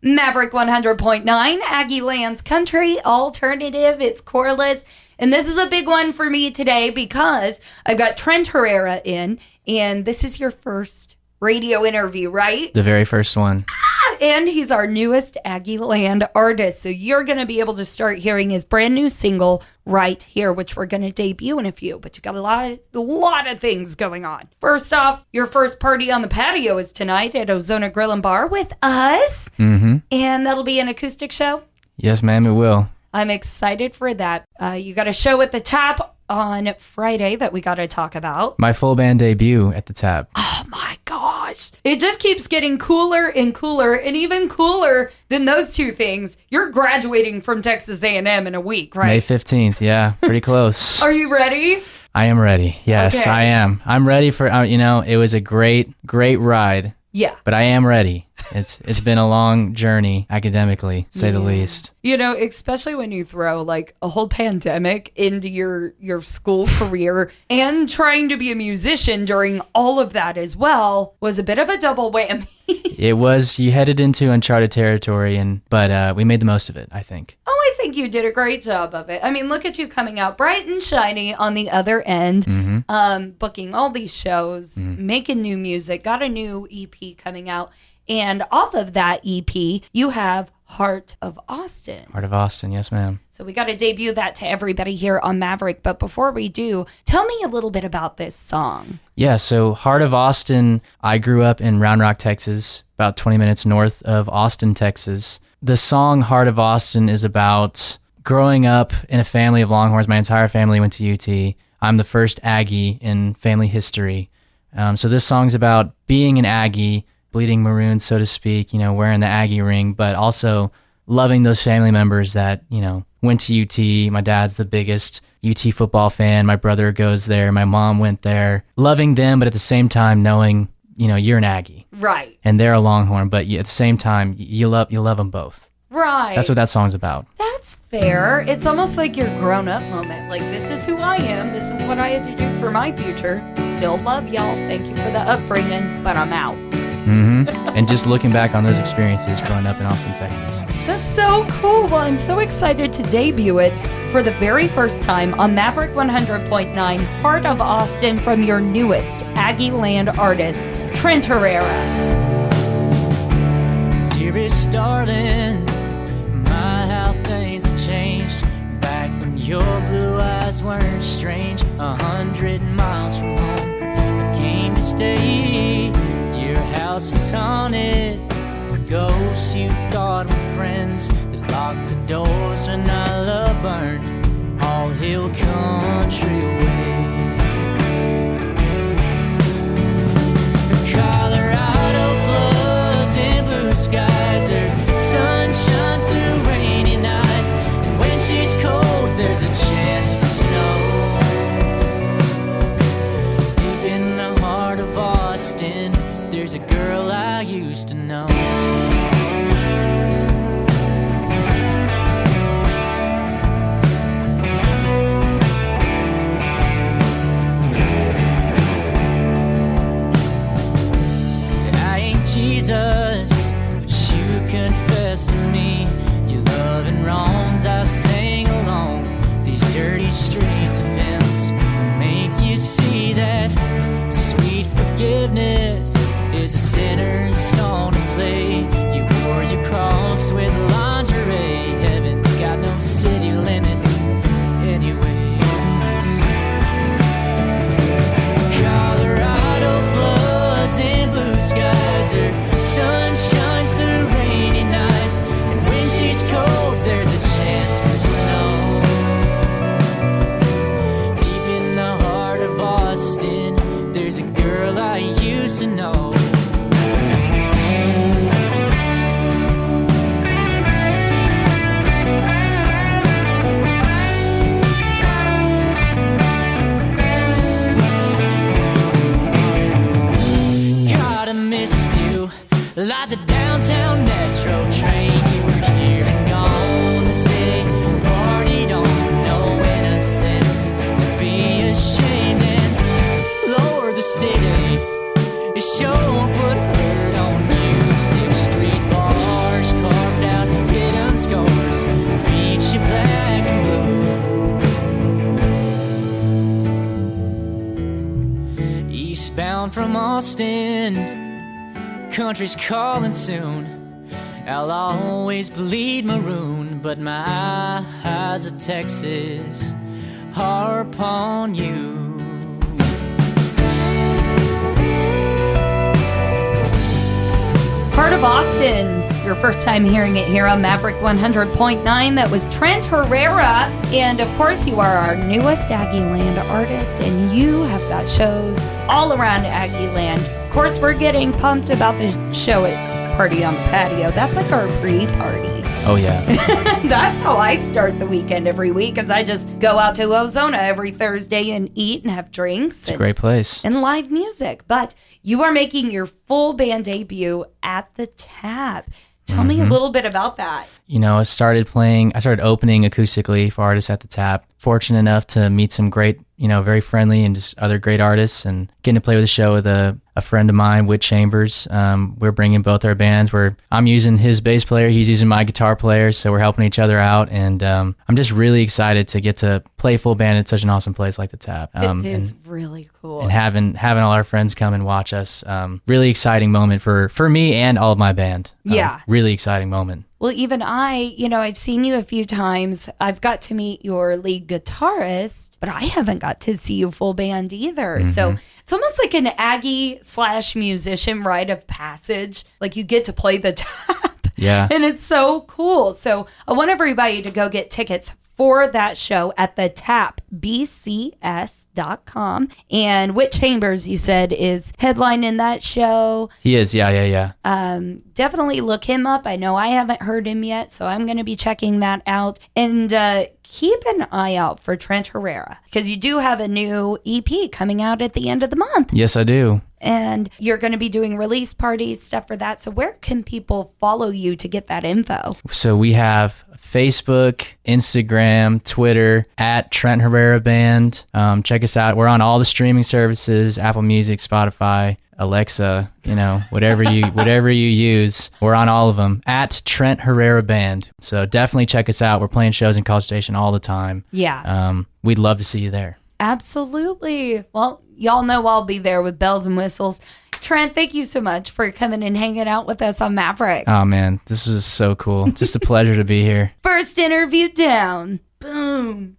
Maverick 100.9, Aggie Lands Country, alternative, it's Corliss. And this is a big one for me today because I've got Trent Herrera in, and this is your first radio interview, right? The very first one. And he's our newest Aggie Land artist. So you're going to be able to start hearing his brand new single right here, which we're going to debut in a few. But you got a lot of things going on. First off, your first party on the patio is tonight at Ozona Grill and Bar with us. Mm-hmm. And that'll be an acoustic show. Yes, ma'am, it will. I'm excited for that. You got a show at the Tap on Friday that we got to talk about. My full band debut at the Tap. Oh my gosh. It just keeps getting cooler and cooler, and even cooler than those two things. You're graduating from Texas A&M in a week, right? May 15th, yeah, pretty close. Are you ready? I am ready. Yes, Okay. I am. I'm ready for, it was a great ride. Yeah. But I am ready. It's been a long journey academically, to say the least. You know, especially when you throw like a whole pandemic into your school career and trying to be a musician during all of that as well was a bit of a double whammy. It was, you headed into uncharted territory, but we made the most of it, I think. Oh, I think you did a great job of it. I mean, look at you coming out bright and shiny on the other end, booking all these shows, making new music, got a new EP coming out. And off of that EP, you have Heart of Austin. Heart of Austin, yes, ma'am. So we got to debut that to everybody here on Maverick. But before we do, tell me a little bit about this song. Yeah, so Heart of Austin, I grew up in Round Rock, Texas, about 20 minutes north of Austin, Texas. The song Heart of Austin is about growing up in a family of Longhorns. My entire family went to UT. I'm the first Aggie in family history. So this song's about being an Aggie, bleeding maroon, so to speak, wearing the Aggie ring, but also loving those family members that, went to UT. My dad's the biggest UT football fan. My brother goes there. My mom went there. Loving them, but at the same time knowing, you're an Aggie. Right. And they're a Longhorn, but at the same time, you love them both. Right. That's what that song's about. That's fair. It's almost like your grown-up moment. Like, this is who I am. This is what I had to do for my future. Still love y'all. Thank you for the upbringing, but I'm out. And just looking back on those experiences growing up in Austin, Texas. That's so cool. Well, I'm so excited to debut it for the very first time on Maverick 100.9, Heart of Austin, from your newest Aggie Land artist, Trent Herrera. Dearest darling, my how things have changed. Back when your blue eyes weren't strange, 100 miles from home, I came to stay. Your house was haunted, ghosts you thought were friends that locked the doors when our love burned all hill country away. Colorado floods and blue skies, her sun shines through rainy nights, and when she's cold there's a chance for snow. Deep in the heart of Austin, there's a girl I used to know. I ain't Jesus, but you confess to me your love and wrongs. I sing along these dirty streets of fence, make you see that sweet forgiveness is a sinner's song to play. You wore your cross with lingerie. Heaven's got no city limits anyways. Colorado floods and blue skies, her sun shines through rainy nights, and when she's cold there's a chance for snow. Deep in the heart of Austin, there's a girl I used Austin, country's calling soon. I'll always bleed maroon, but my eyes of Texas are upon you. Heart of Austin, your first time hearing it here on Maverick 100.9. That was Trent Herrera. And of course, you are our newest Aggie Land artist, and you have got shows all around Aggie Land. Of course, we're getting pumped about the show at Party on the Patio. That's like our pre-party. Oh, yeah. That's how I start the weekend every week, as I just go out to Ozona every Thursday and eat and have drinks. It's a great place. And live music. But you are making your full band debut at the Tap. Tell me a little bit about that. You know, I started opening acoustically for artists at the Tap. Fortunate enough to meet some great, very friendly and just other great artists, and getting to play with a show with a friend of mine, Whit Chambers. We're bringing both our bands where I'm using his bass player, he's using my guitar player, so we're helping each other out. And I'm just really excited to get to play full band at such an awesome place like the Tap. It is really cool. And having all our friends come and watch us, really exciting moment for me and all of my band. Yeah. Really exciting moment. Well, even I've seen you a few times. I've got to meet your lead guitarist, but I haven't got to see you full band either. So it's almost like an Aggie/musician rite of passage. Like you get to play the Tap. Yeah. And it's so cool. So I want everybody to go get tickets for that show at the Tap, bcs.com. And Whit Chambers, you said, is headlining that show. He is, yeah. Definitely look him up. I know I haven't heard him yet, so I'm going to be checking that out. And keep an eye out for Trent Herrera, because you do have a new EP coming out at the end of the month. Yes, I do. And you're going to be doing release parties, stuff for that. So where can people follow you to get that info? So we have Facebook, Instagram, Twitter, at Trent Herrera Band. Check us out. We're on all the streaming services, Apple Music, Spotify, Alexa, whatever you use. We're on all of them, at Trent Herrera Band. So definitely check us out. We're playing shows in College Station all the time. Yeah. We'd love to see you there. Absolutely. Well, y'all know I'll be there with bells and whistles. Trent, thank you so much for coming and hanging out with us on Maverick. Oh, man, this was so cool. Just a pleasure to be here. First interview down. Boom.